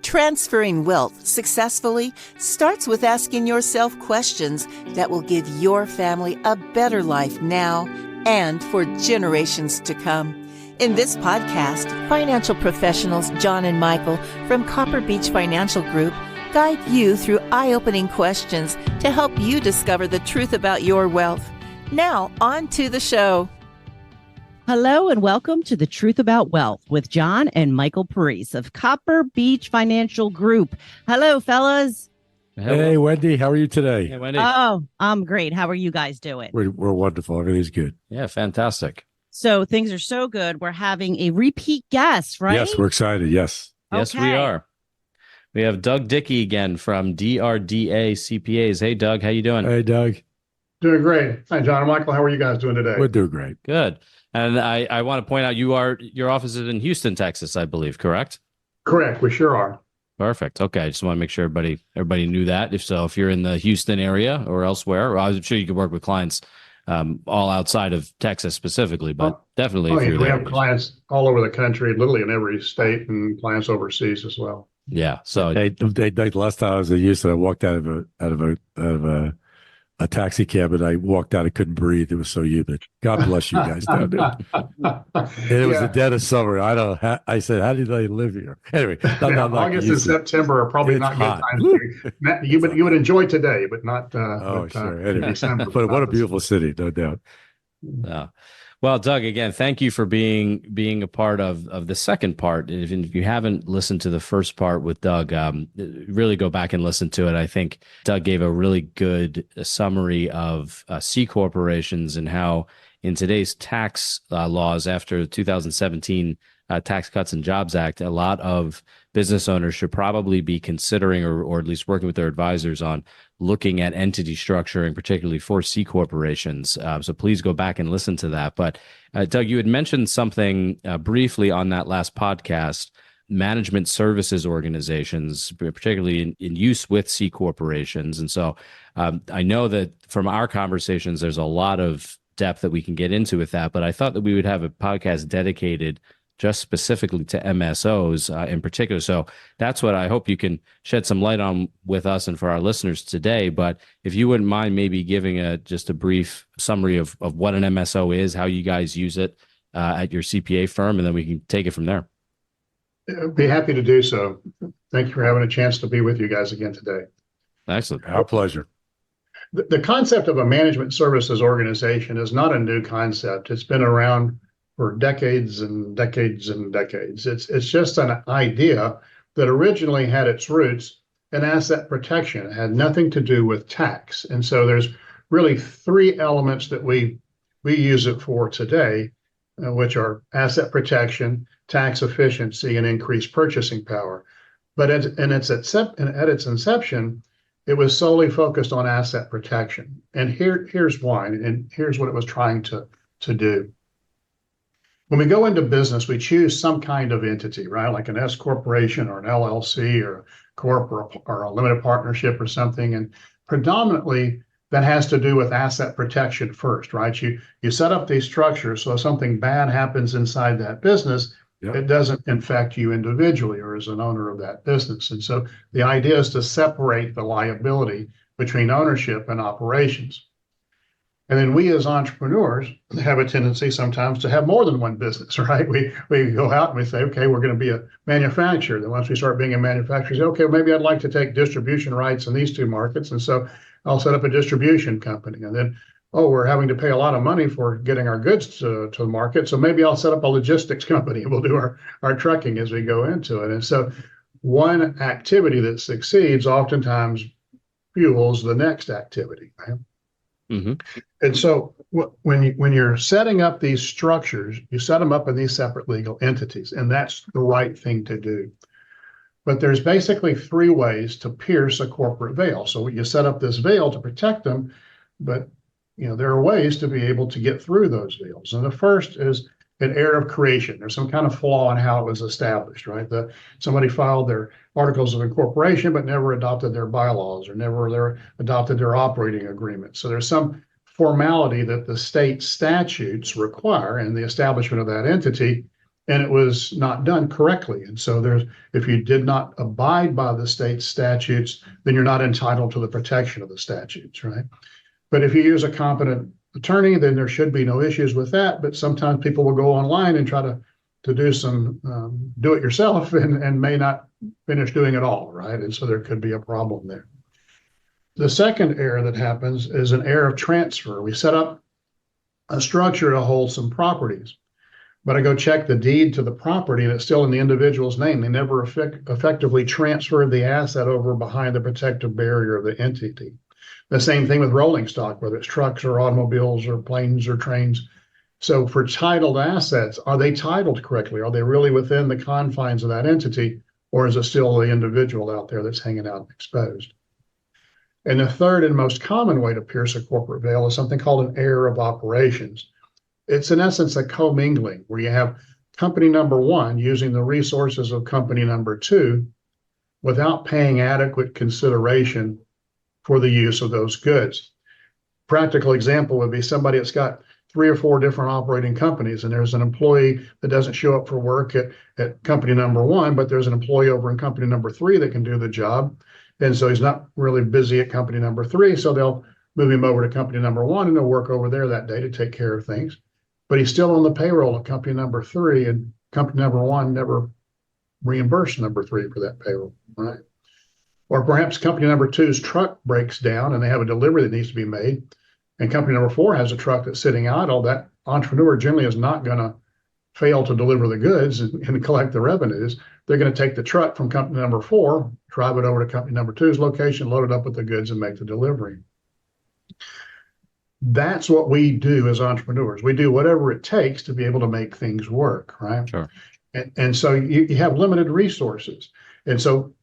Transferring wealth successfully starts with asking yourself questions that will give your family a better life now and for generations to come. In this podcast, financial professionals John and Michael from Copper Beech Financial Group guide you through eye-opening questions to help you discover the truth about your wealth. Now, on to the show. Hello and welcome to The Truth About Wealth with John and Michael Parise of Copper Beech Financial Group. Hello, fellas. Hey, Wendy. How are you today? Hey, Wendy. Oh, I'm great. How are you guys doing? We're wonderful. Everything's good. Yeah, fantastic. So things are so good. We're having a repeat guest, right? Yes, we're excited. Yes. Yes, Okay. we are. We have Doug Dickey again from DRDA CPAs. Hey, Doug. How you doing? Hey, Doug. Doing great. Hi, John and Michael. How are you guys doing today? We're doing great. Good. And I want to point out your office is in Houston, Texas, I believe, correct? Correct. We sure are. Perfect. Okay. I just want to make sure everybody knew that. If you're in the Houston area or elsewhere, I'm sure you could work with clients all outside of Texas specifically, but definitely if you're we there. have clients all over the country, literally in every state, and clients overseas as well. Yeah. So The last time I was in Houston, I walked out of a taxi cab and I walked out. I couldn't breathe. It was so humid. God bless you guys down there. And it was the dead of summer. I said, how did they live here? Anyway, August and September are probably not good times. You would enjoy today, but not. Sure. Anyway, December, but what a beautiful city, no doubt. Well, Doug, again, thank you for being a part of the second part. If you haven't listened to the first part with Doug, really go back and listen to it. I think Doug gave a really good summary of C corporations and how in today's tax laws after the 2017 Tax Cuts and Jobs Act, a lot of business owners should probably be considering or at least working with their advisors on looking at entity structuring, particularly for C corporations. So please go back and listen to that. But Doug, you had mentioned something briefly on that last podcast, management services organizations, particularly in use with C corporations. And so I know that from our conversations, there's a lot of depth that we can get into with that, but I thought that we would have a podcast dedicated just specifically to MSOs in particular. So that's what I hope you can shed some light on with us and for our listeners today. But if you wouldn't mind maybe giving just a brief summary of what an MSO is, how you guys use it at your CPA firm, and then we can take it from there. I'd be happy to do so. Thank you for having a chance to be with you guys again today. Excellent. Our pleasure. The concept of a management services organization is not a new concept. It's been around for decades and decades and decades. It's just an idea that originally had its roots in asset protection. It had nothing to do with tax. And so there's really three elements that we use it for today, which are asset protection, tax efficiency, and increased purchasing power. But at its inception, it was solely focused on asset protection. And here's why, and here's what it was trying to do. When we go into business, we choose some kind of entity, right? Like an S corporation or an LLC or a corp or a limited partnership or something. And predominantly that has to do with asset protection first, right? You set up these structures so if something bad happens inside that business, it doesn't infect you individually or as an owner of that business. And so the idea is to separate the liability between ownership and operations. And then we as entrepreneurs have a tendency sometimes to have more than one business, right? We go out and we say, okay, we're going to be a manufacturer. Then once we start being a manufacturer, say, okay, maybe I'd like to take distribution rights in these two markets. And so I'll set up a distribution company. And then, we're having to pay a lot of money for getting our goods to the market. So maybe I'll set up a logistics company and we'll do our trucking as we go into it. And so one activity that succeeds oftentimes fuels the next activity, right? Mm-hmm. And so when you're setting up these structures, you set them up in these separate legal entities, and that's the right thing to do. But there's basically three ways to pierce a corporate veil. So you set up this veil to protect them, but there are ways to be able to get through those veils. And the first is an error of creation. There's some kind of flaw in how it was established, right? Somebody filed their articles of incorporation, but never adopted their bylaws or never adopted their operating agreement. So there's some formality that the state statutes require in the establishment of that entity and it was not done correctly. And so if you did not abide by the state statutes, then you're not entitled to the protection of the statutes, right? But if you use a competent attorney, then there should be no issues with that. But sometimes people will go online and try to do some do it yourself and may not finish doing it all, right? And so there could be a problem there. The second error that happens is an error of transfer. We set up a structure to hold some properties, but I go check the deed to the property and it's still in the individual's name. They never effectively transferred the asset over behind the protective barrier of the entity. The same thing with rolling stock, whether it's trucks or automobiles or planes or trains. So for titled assets, are they titled correctly? Are they really within the confines of that entity, or is it still the individual out there that's hanging out and exposed? And the third and most common way to pierce a corporate veil is something called an error of operations. It's in essence a commingling where you have company number one using the resources of company number two without paying adequate consideration for the use of those goods. Practical example would be somebody that's got 3 or 4 different operating companies, and there's an employee that doesn't show up for work at company number one, but there's an employee over in company number 3 that can do the job. And so he's not really busy at company number 3, so they'll move him over to company number 1 and they'll work over there that day to take care of things. But he's still on the payroll of company number 3, and company number 1 never reimbursed number 3 for that payroll, right? Or perhaps company number 2's truck breaks down and they have a delivery that needs to be made, and company number 4 has a truck that's sitting idle. That entrepreneur generally is not going to fail to deliver the goods and collect the revenues. They're going to take the truck from company number 4, drive it over to company number 2's location, load it up with the goods, and make the delivery. That's what we do as entrepreneurs. We do whatever it takes to be able to make things work, right? Sure. And so you have limited resources. And so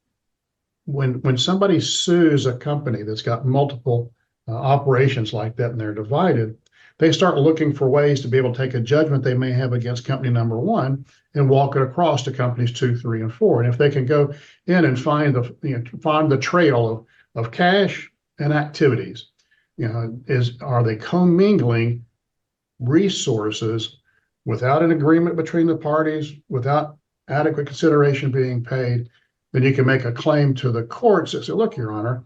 when somebody sues a company that's got multiple operations like that and they're divided, they start looking for ways to be able to take a judgment they may have against company number 1 and walk it across to companies 2, 3, and 4. And if they can go in and find the trail of cash and activities, are they commingling resources without an agreement between the parties, without adequate consideration being paid, then you can make a claim to the courts that say, look, Your Honor,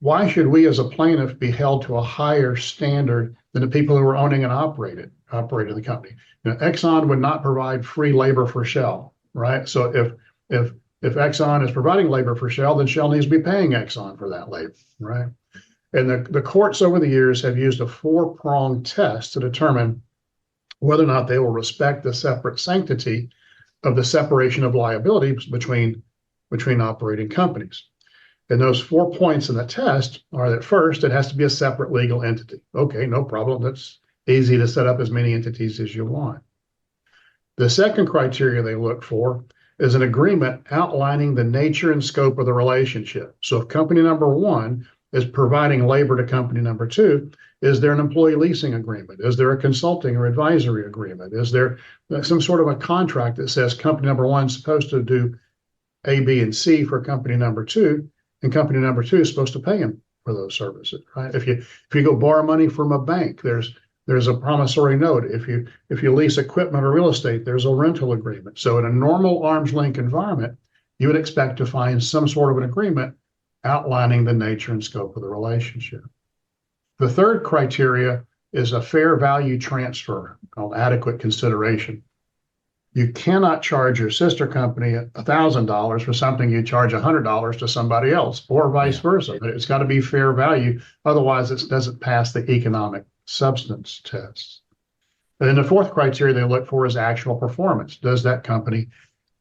why should we as a plaintiff be held to a higher standard than the people who are owning and operated the company? Exxon would not provide free labor for Shell, right? So if Exxon is providing labor for Shell, then Shell needs to be paying Exxon for that labor, right? And the courts over the years have used a 4-pronged test to determine whether or not they will respect the separate sanctity of the separation of liabilities between operating companies. And those 4 points in the test are that first, it has to be a separate legal entity. Okay, no problem. That's easy to set up as many entities as you want. The second criteria they look for is an agreement outlining the nature and scope of the relationship. So if company number 1 is providing labor to company number 2, is there an employee leasing agreement? Is there a consulting or advisory agreement? Is there some sort of a contract that says company number 1 is supposed to do A, B, and C for company number 2, and company number 2 is supposed to pay him for those services, right? If you go borrow money from a bank, there's a promissory note. If you lease equipment or real estate, there's a rental agreement. So in a normal arm's length environment, you would expect to find some sort of an agreement outlining the nature and scope of the relationship. The third criteria is a fair value transfer called adequate consideration. You cannot charge your sister company $1,000 for something you charge $100 to somebody else, or vice versa. But it's got to be fair value. Otherwise, it doesn't pass the economic substance test. And then the fourth criteria they look for is actual performance. Does that company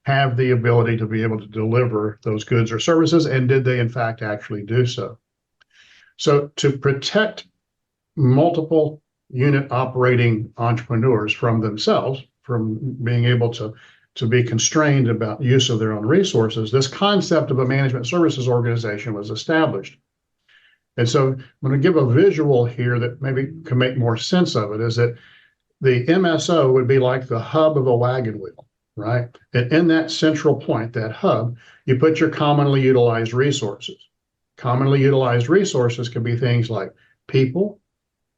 have the ability to be able to deliver those goods or services? And did they, in fact, actually do so? So to protect multiple unit operating entrepreneurs from themselves, from being able to be constrained about use of their own resources, this concept of a management services organization was established. And so I'm going to give a visual here that maybe can make more sense of it, is that the MSO would be like the hub of a wagon wheel, right? And in that central point, that hub, you put your commonly utilized resources. Commonly utilized resources can be things like people,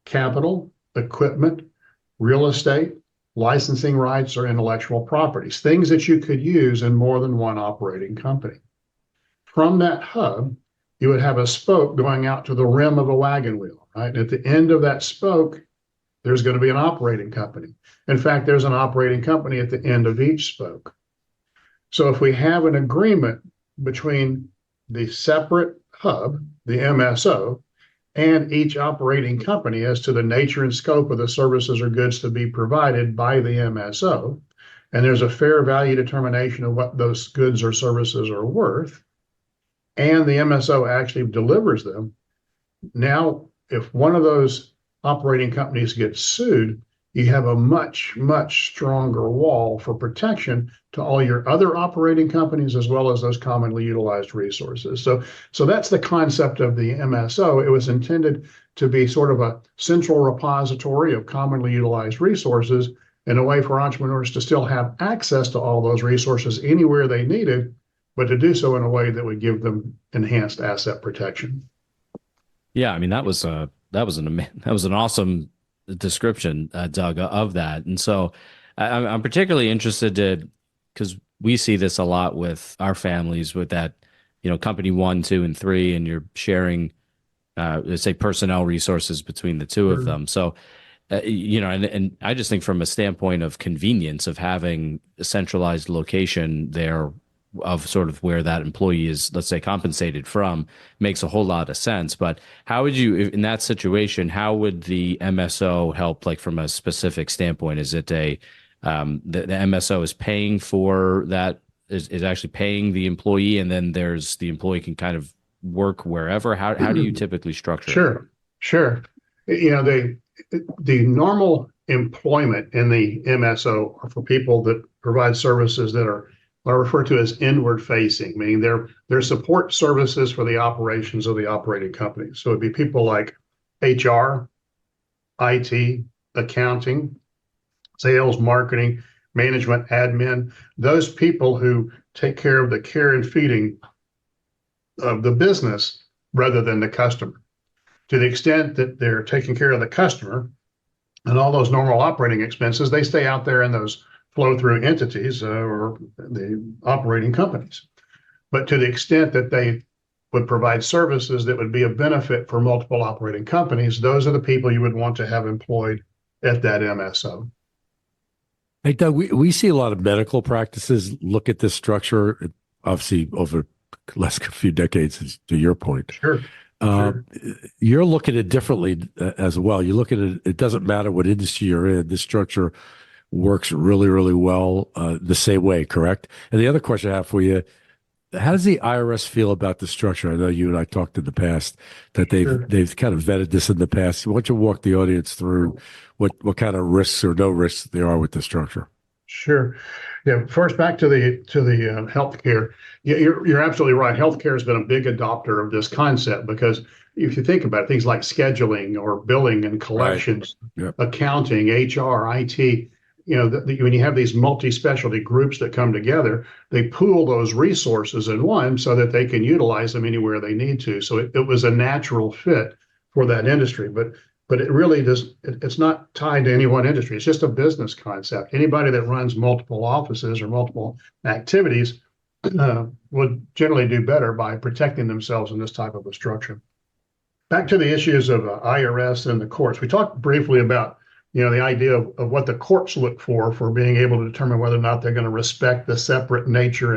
capital, equipment, real estate, licensing rights or intellectual properties, things that you could use in more than one operating company. From that hub, you would have a spoke going out to the rim of a wagon wheel, right? And at the end of that spoke, there's going to be an operating company. In fact, there's an operating company at the end of each spoke. So if we have an agreement between the separate hub, the MSO, and each operating company as to the nature and scope of the services or goods to be provided by the MSO, and there's a fair value determination of what those goods or services are worth, and the MSO actually delivers them, now if one of those operating companies gets sued, you have a much, much stronger wall for protection to all your other operating companies as well as those commonly utilized resources. So that's the concept of the MSO. It was intended to be sort of a central repository of commonly utilized resources and a way for entrepreneurs to still have access to all those resources anywhere they needed, but to do so in a way that would give them enhanced asset protection. Yeah, I mean that was an awesome description, Doug, of that. And so I'm particularly interested because we see this a lot with our families with that, company 1, 2, and 3, and you're sharing, let's say, personnel resources between the two of them. So, and I just think from a standpoint of convenience of having a centralized location there of sort of where that employee is, let's say, compensated from, makes a whole lot of sense. But how would you, in that situation, how would the MSO help, like from a specific standpoint? Is it the MSO is paying for that, is actually paying the employee, and then there's the employee can kind of work wherever? How do you typically structure it? Sure. The normal employment in the MSO are for people that provide services that are referred to as inward facing, meaning they're support services for the operations of the operating company. So it'd be people like HR, IT, accounting, sales, marketing, management, admin, those people who take care of the care and feeding of the business rather than the customer. To the extent that they're taking care of the customer and all those normal operating expenses, they stay out there in those flow through entities or the operating companies. But to the extent that they would provide services that would be of benefit for multiple operating companies, those are the people you would want to have employed at that MSO. Hey, Doug, we see a lot of medical practices look at this structure, obviously over the last few decades, to your point. Sure. You're looking at it differently as well. You look at it, it doesn't matter what industry you're in, this structure works really, really well the same way, correct? And the other question I have for you, how does the IRS feel about the structure? I know you and I talked in the past that they've kind of vetted this in the past. Why don't you walk the audience through what kind of risks or no risks there are with the structure? Sure. Yeah. First, back to the healthcare. Yeah, you're absolutely right. Healthcare has been a big adopter of this concept because if you think about it, things like scheduling or billing and collections, right. Yep. Accounting, HR, IT. When you have these multi-specialty groups that come together, they pool those resources in one so that they can utilize them anywhere they need to. So it was a natural fit for that industry, but it really it's not tied to any one industry. It's just a business concept. Anybody that runs multiple offices or multiple activities would generally do better by protecting themselves in this type of a structure. Back to the issues of IRS and the courts. We talked briefly about the idea of what the courts look for being able to determine whether or not they're going to respect the separate nature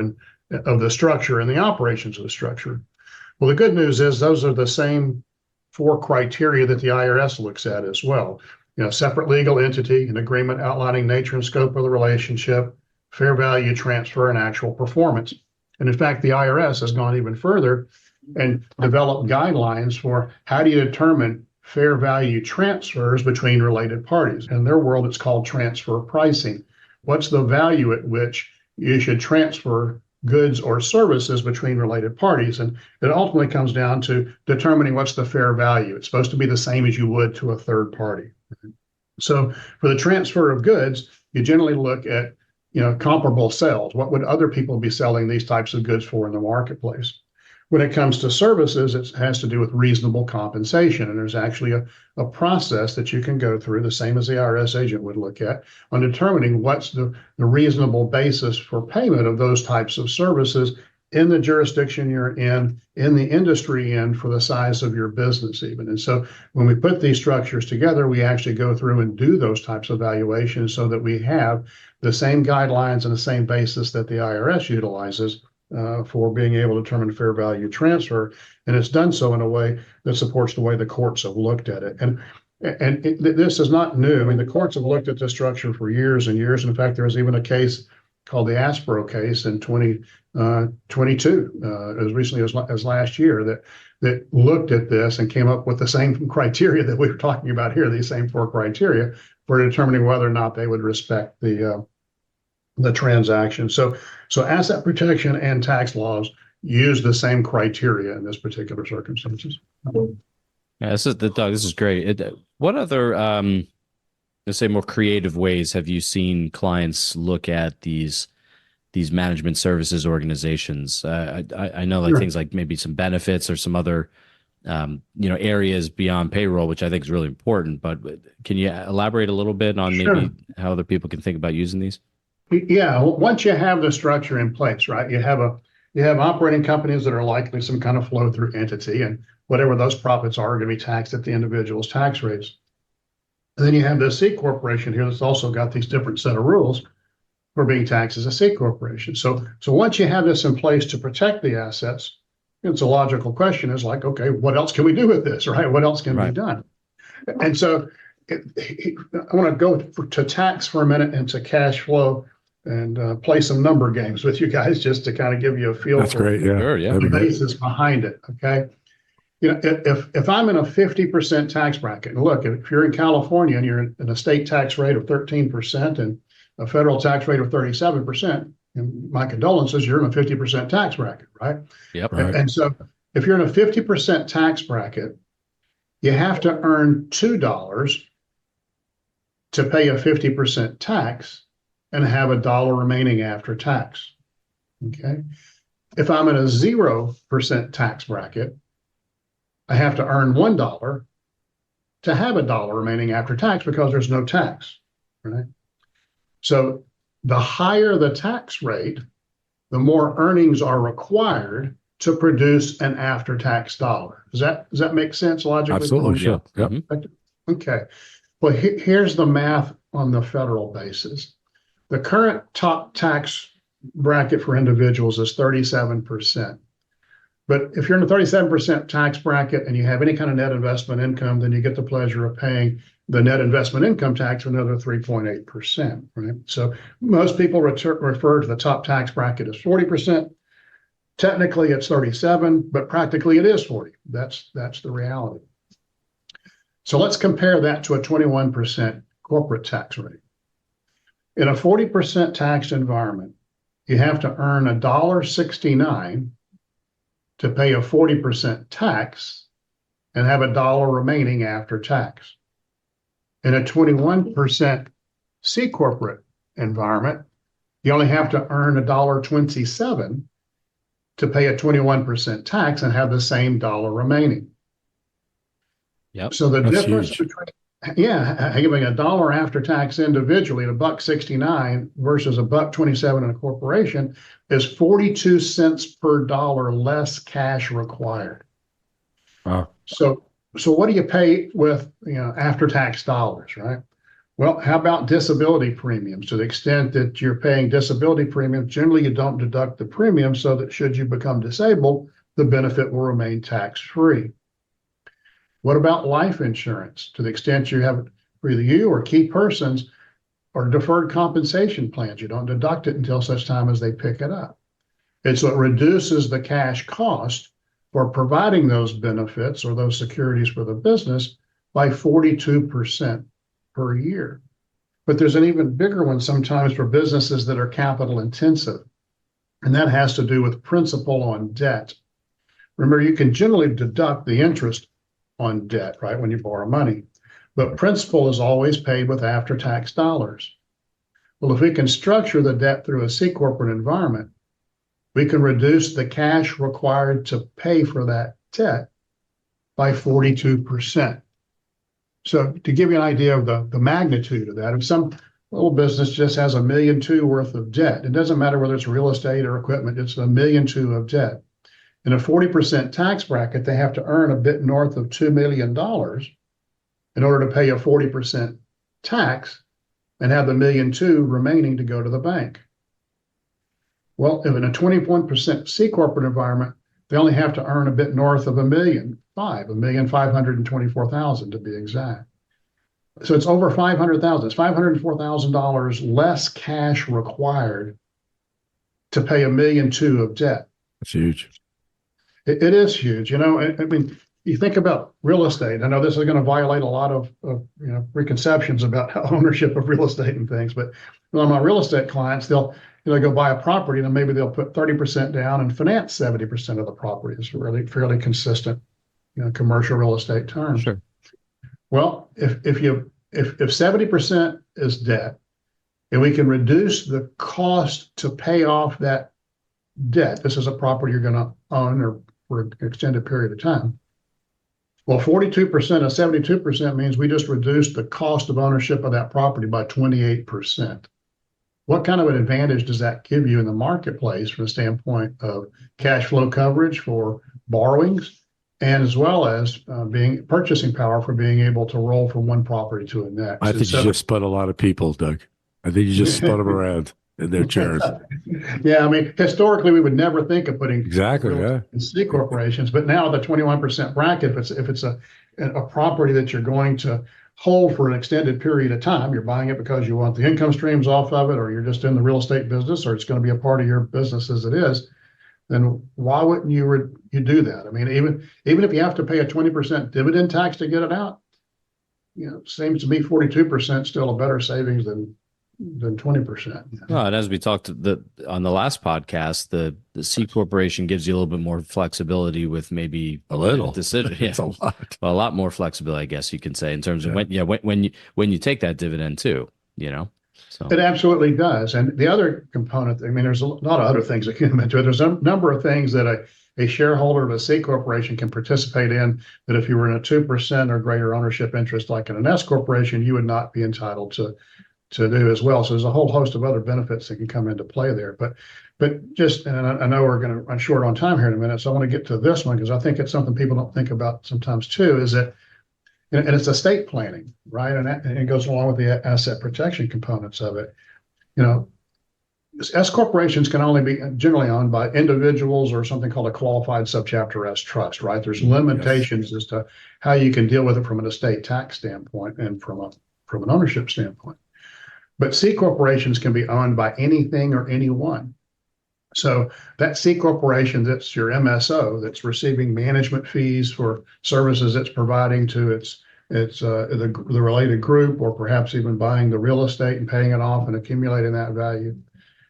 of the structure and the operations of the structure. Well, the good news is those are the same 4 criteria that the IRS looks at as well. Separate legal entity, an agreement outlining nature and scope of the relationship, fair value transfer, and actual performance. And in fact, the IRS has gone even further and developed guidelines for how do you determine fair value transfers between related parties. In their world, it's called transfer pricing. What's the value at which you should transfer goods or services between related parties? And it ultimately comes down to determining what's the fair value. It's supposed to be the same as you would to a third party. So for the transfer of goods, you generally look at comparable sales. What would other people be selling these types of goods for in the marketplace? When it comes to services, it has to do with reasonable compensation. And there's actually a process that you can go through, the same as the IRS agent would look at, on determining what's the reasonable basis for payment of those types of services in the jurisdiction you're in the industry in, for the size of your business even. And so when we put these structures together, we actually go through and do those types of evaluations so that we have the same guidelines and the same basis that the IRS utilizes for being able to determine fair value transfer. And it's done so in a way that supports the way the courts have looked at it. This is not new. I mean, the courts have looked at this structure for years and years. And in fact, there was even a case called the Aspro case in 2022, as recently as last year, that looked at this and came up with the same criteria that we were talking about here, these same 4 criteria for determining whether or not they would respect the transaction. So asset protection and tax laws use the same criteria in this particular circumstances. Yeah, Doug, this is great. What other, let's say, more creative ways have you seen clients look at these management services organizations? I know Sure. things like maybe some benefits or some other areas beyond payroll, which I think is really important. But can you elaborate a little bit on Sure. maybe how other people can think about using these? Yeah, once you have the structure in place, right? You have operating companies that are likely some kind of flow through entity, and whatever those profits are going to be taxed at the individual's tax rates. And then you have the C corporation here that's also got these different set of rules for being taxed as a C corporation. So once you have this in place to protect the assets, it's a logical question is like, okay, what else can we do with this, right? What else can be done? And so I want to go to tax for a minute and to cash flow and play some number games with you guys just to kind of give you a feel That's for great. Yeah. Sure, yeah. the basis behind it. Okay. If I'm in a 50% tax bracket, and look, if you're in California and you're in a state tax rate of 13% and a federal tax rate of 37%, and my condolences, you're in a 50% tax bracket, right? Yep. Right. And so if you're in a 50% tax bracket, you have to earn $2 to pay a 50% tax and have $1 remaining after tax. Okay. If I'm in a 0% tax bracket, I have to earn $1 to have $1 remaining after tax because there's no tax, right? So the higher the tax rate, the more earnings are required to produce an after-tax dollar. Does that make sense logically? Absolutely. Sure. Yep. Okay. Well, here's the math on the federal basis. The current top tax bracket for individuals is 37%. But if you're in a 37% tax bracket and you have any kind of net investment income, then you get the pleasure of paying the net investment income tax of another 3.8%, right? So most people refer to the top tax bracket as 40%. Technically, it's 37, but practically it is 40. That's the reality. So let's compare that to a 21% corporate tax rate. In a 40% taxed environment, you have to earn $1.69 to pay a 40% tax and have $1 remaining after tax. In a 21% C corporate environment, you only have to earn $1.27 to pay a 21% tax and have the same dollar remaining. Yep. So the That's difference huge. between giving $1 after tax individually at $1.69 versus $1.27 in a corporation is 42 cents per dollar less cash required. Wow. So what do you pay with after tax dollars, right? Well, how about disability premiums? To the extent that you're paying disability premiums, generally you don't deduct the premium so that should you become disabled, the benefit will remain tax-free. What about life insurance? To the extent you have, for either you or key persons, or deferred compensation plans, you don't deduct it until such time as they pick it up. And so it reduces the cash cost for providing those benefits or those securities for the business by 42% per year. But there's an even bigger one sometimes for businesses that are capital intensive, and that has to do with principal on debt. Remember, you can generally deduct the interest on debt, right, when you borrow money, but principal is always paid with after-tax dollars. Well, if we can structure the debt through a C corporate environment, we can reduce the cash required to pay for that debt by 42%. So to give you an idea of the magnitude of that, if some little business just has $1.2 million worth of debt, it doesn't matter whether it's real estate or equipment, it's $1.2 million of debt. In a 40% tax bracket, they have to earn a bit north of $2 million in order to pay a 40% tax and have the $1.2 million remaining to go to the bank. Well, if in a 21% C corporate environment, they only have to earn a bit north of $1,524,000 to be exact. So it's over $500,000. It's $504,000 less cash required to pay $1.2 million of debt. That's huge. It is huge. I mean, you think about real estate. I know this is going to violate a lot of preconceptions about ownership of real estate and things, but my real estate clients, they'll go buy a property and then maybe they'll put 30% down and finance 70% of the property. It's really fairly consistent, commercial real estate terms. Sure. Well, if 70% is debt, and we can reduce the cost to pay off that debt, this is a property you're going to own or for an extended period of time. Well, 42% of 72% means we just reduced the cost of ownership of that property by 28%. What kind of an advantage does that give you in the marketplace from the standpoint of cash flow coverage for borrowings, and as well as purchasing power for being able to roll from one property to the next? I think you just spun a lot of people, Doug. I think you just spun them around in their chairs. Yeah, I mean, historically, we would never think of putting in C corporations, but now the 21% bracket, if it's a property that you're going to hold for an extended period of time, you're buying it because you want the income streams off of it, or you're just in the real estate business, or it's going to be a part of your business as it is, then why wouldn't you do that? I mean, even if you have to pay a 20% dividend tax to get it out, seems to me 42% still a better savings than 20%. Well, and as we talked on the last podcast, the C corporation gives you a little bit more flexibility with maybe a little decision. Yeah, it's a lot. Well, a lot more flexibility, I guess you can say, in terms of when you take that dividend too. So it absolutely does. And the other component, I mean, there's a lot of other things that can into it. There's a number of things that a shareholder of a C corporation can participate in that if you were in a 2% or greater ownership interest, like in an S corporation, you would not be entitled to do as well. So there's a whole host of other benefits that can come into play there. But just, and I know we're going to run short on time here in a minute, so I want to get to this one because I think it's something people don't think about sometimes too, is that, and it's estate planning, right? And it goes along with the asset protection components of it. S corporations can only be generally owned by individuals or something called a qualified subchapter S trust, right? There's limitations as to how you can deal with it from an estate tax standpoint and from an ownership standpoint. But C corporations can be owned by anything or anyone. So that C corporation, that's your MSO, that's receiving management fees for services it's providing to the related group, or perhaps even buying the real estate and paying it off and accumulating that value.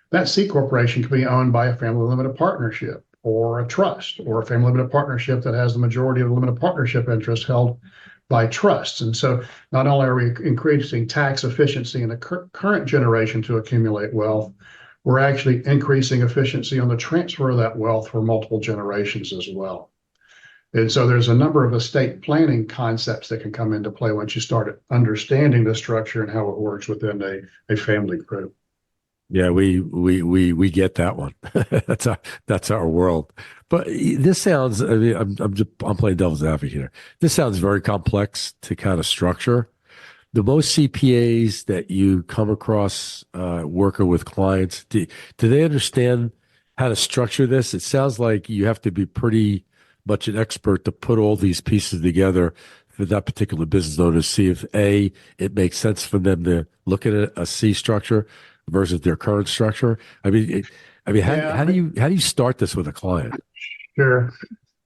That C corporation can be owned by a family limited partnership or a trust, or a family limited partnership that has the majority of the limited partnership interest held by trusts. And so not only are we increasing tax efficiency in the current generation to accumulate wealth, we're actually increasing efficiency on the transfer of that wealth for multiple generations as well. And so there's a number of estate planning concepts that can come into play once you start understanding the structure and how it works within a family group. Yeah, we get that one. That's our world. But this sounds, I mean, I'm playing devil's advocate here. This sounds very complex to kind of structure. The most CPAs that you come across working with clients, do they understand how to structure this? It sounds like you have to be pretty much an expert to put all these pieces together for that particular business owner to see if it makes sense for them to look at a C structure versus their current structure. How do you start this with a client? Sure.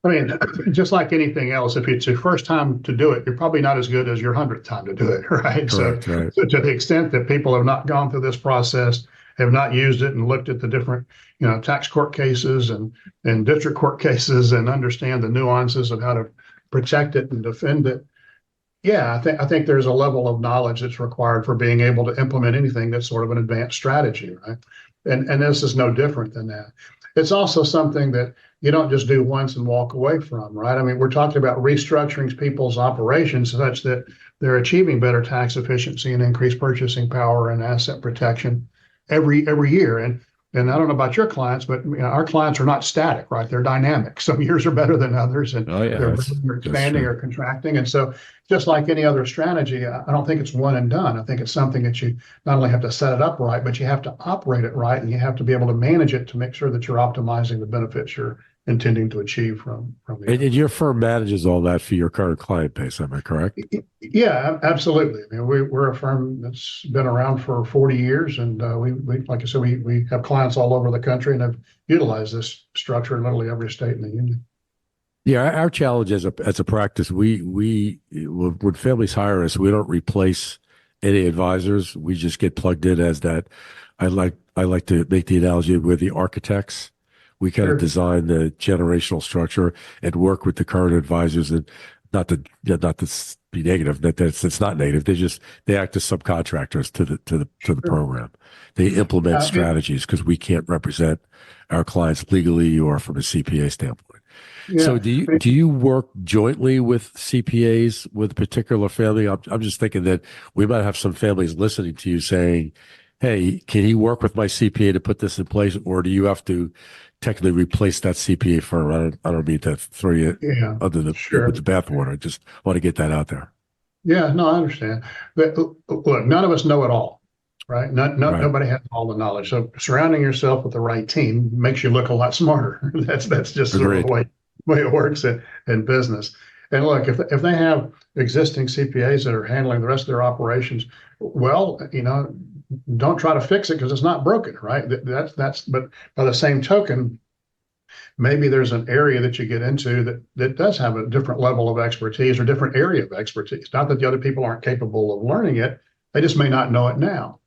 I mean, just like anything else, if it's your first time to do it, you're probably not as good as your 100th time to do it, right? Correct, right. So to the extent that people have not gone through this process, have not used it and looked at the different, tax court cases and district court cases and understand the nuances of how to protect it and defend it. Yeah, I think there's a level of knowledge that's required for being able to implement anything that's sort of an advanced strategy, right? And this is no different than that. it's also something that you don't just do once and walk away from, right? I mean, we're talking about restructuring people's operations such that they're achieving better tax efficiency and increased purchasing power and asset protection every year. And I don't know about your clients, but our clients are not static, right? They're dynamic. Some years are better than others, and they're expanding or contracting. And so, just like any other strategy, I don't think it's one and done. I think it's something that you not only have to set it up right, but you have to operate it right, and you have to be able to manage it to make sure that you're optimizing the benefits you're intending to achieve from the. And your firm manages all that for your current client base, am I correct? Yeah, absolutely. I mean, we're a firm that's been around for 40 years, and we like I said, we have clients all over the country and have utilized this structure in literally every state in the union. Yeah, our challenge as a practice, we when families hire us, we don't replace any advisors. We just get plugged in as that. I like to make the analogy we're the architects. We kind of design the generational structure and work with the current advisors, and not to be negative. It's not negative. They act as subcontractors to the program. They implement strategies because we can't represent our clients legally or from a CPA standpoint. Yeah. So do you work jointly with CPAs with a particular family? I'm just thinking that we might have some families listening to you saying, "Hey, can he work with my CPA to put this in place, or do you have to technically replace that CPA firm?" I don't mean to throw you under the with the bathwater. I just want to get that out there. Yeah, no, I understand. But look, none of us know it all, right? Nobody has all the knowledge. So surrounding yourself with the right team makes you look a lot smarter. That's just sort of the way it works in business. And look, if they have existing CPAs that are handling the rest of their operations, well, don't try to fix it because it's not broken, right? But by the same token, maybe there's an area that you get into that does have a different level of expertise or different area of expertise. Not that the other people aren't capable of learning it, they just may not know it now.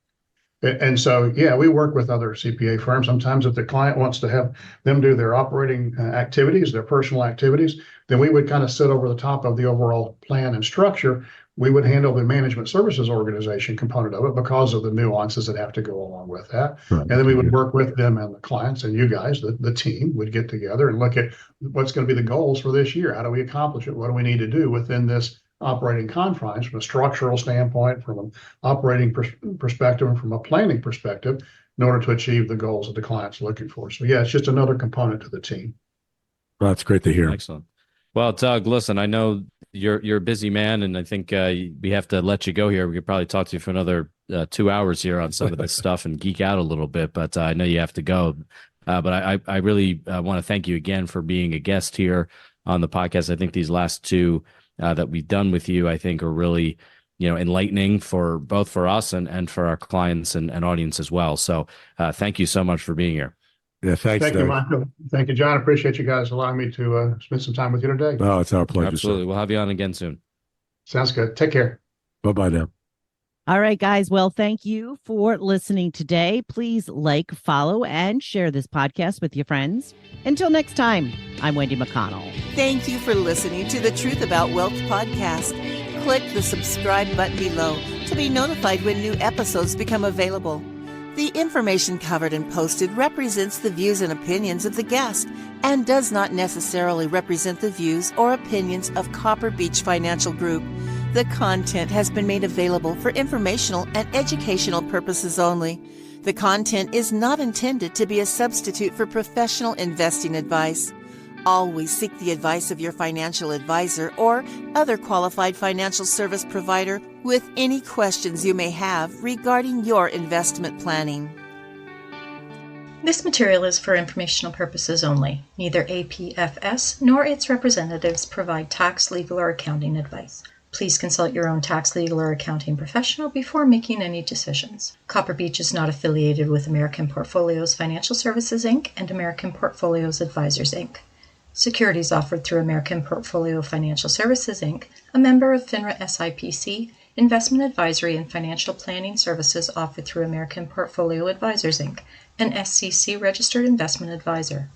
And so, yeah, we work with other CPA firms. Sometimes if the client wants to have them do their operating activities, their personal activities, then we would kind of sit over the top of the overall plan and structure. We would handle the management services organization component of it because of the nuances that have to go along with that. Right. And then we would work with them and the clients, and you guys, the team, would get together and look at what's going to be the goals for this year. How do we accomplish it? What do we need to do within this operating confines from a structural standpoint, from an operating perspective, and from a planning perspective in order to achieve the goals that the client's looking for. So, yeah, it's just another component to the team. Well, that's great to hear. Excellent. Well, Doug, listen, I know you're a busy man, and I think we have to let you go here. We could probably talk to you for another 2 hours here on some of this stuff and geek out a little bit, but I know you have to go. But I really want to thank you again for being a guest here on the podcast. I think these last two that we've done with you, I think, are really enlightening for both for us and for our clients and audience as well. So thank you so much for being here. Yeah, thanks. Thank you, Michael. Thank you, John. I appreciate you guys allowing me to spend some time with you today. Oh, it's our pleasure. Absolutely. Sir. We'll have you on again soon. Sounds good. Take care. Bye-bye now. All right, guys. Well, thank you for listening today. Please like, follow, and share this podcast with your friends. Until next time, I'm Wendy McConnell. Thank you for listening to the Truth About Wealth podcast. Click the subscribe button below to be notified when new episodes become available. The information covered and posted represents the views and opinions of the guest and does not necessarily represent the views or opinions of Copper Beech Financial Group. The content has been made available for informational and educational purposes only. The content is not intended to be a substitute for professional investing advice. Always seek the advice of your financial advisor or other qualified financial service provider with any questions you may have regarding your investment planning. This material is for informational purposes only. Neither APFS nor its representatives provide tax, legal, or accounting advice. Please consult your own tax, legal, or accounting professional before making any decisions. Copper Beech is not affiliated with American Portfolios Financial Services, Inc. and American Portfolios Advisors, Inc. Securities offered through American Portfolio Financial Services, Inc., a member of FINRA SIPC, investment advisory and financial planning services offered through American Portfolio Advisors, Inc., an SCC registered investment advisor.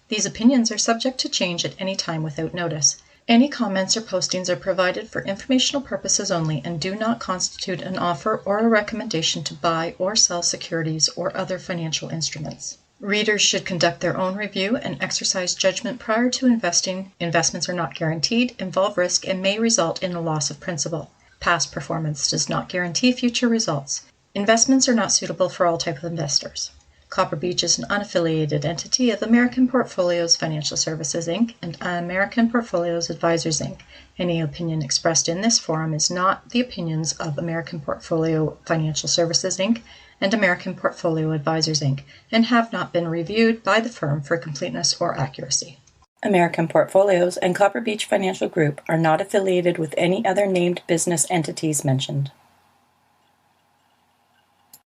These opinions are subject to change at any time without notice. Any comments or postings are provided for informational purposes only and do not constitute an offer or a recommendation to buy or sell securities or other financial instruments. Readers should conduct their own review and exercise judgment prior to investing. Investments are not guaranteed, involve risk, and may result in a loss of principal. Past performance does not guarantee future results. Investments are not suitable for all types of investors. Copper Beech is an unaffiliated entity of American Portfolios Financial Services, Inc. and American Portfolios Advisors, Inc. Any opinion expressed in this forum is not the opinions of American Portfolio Financial Services, Inc. and American Portfolio Advisors, Inc., and have not been reviewed by the firm for completeness or accuracy. American Portfolios and Copper Beech Financial Group are not affiliated with any other named business entities mentioned.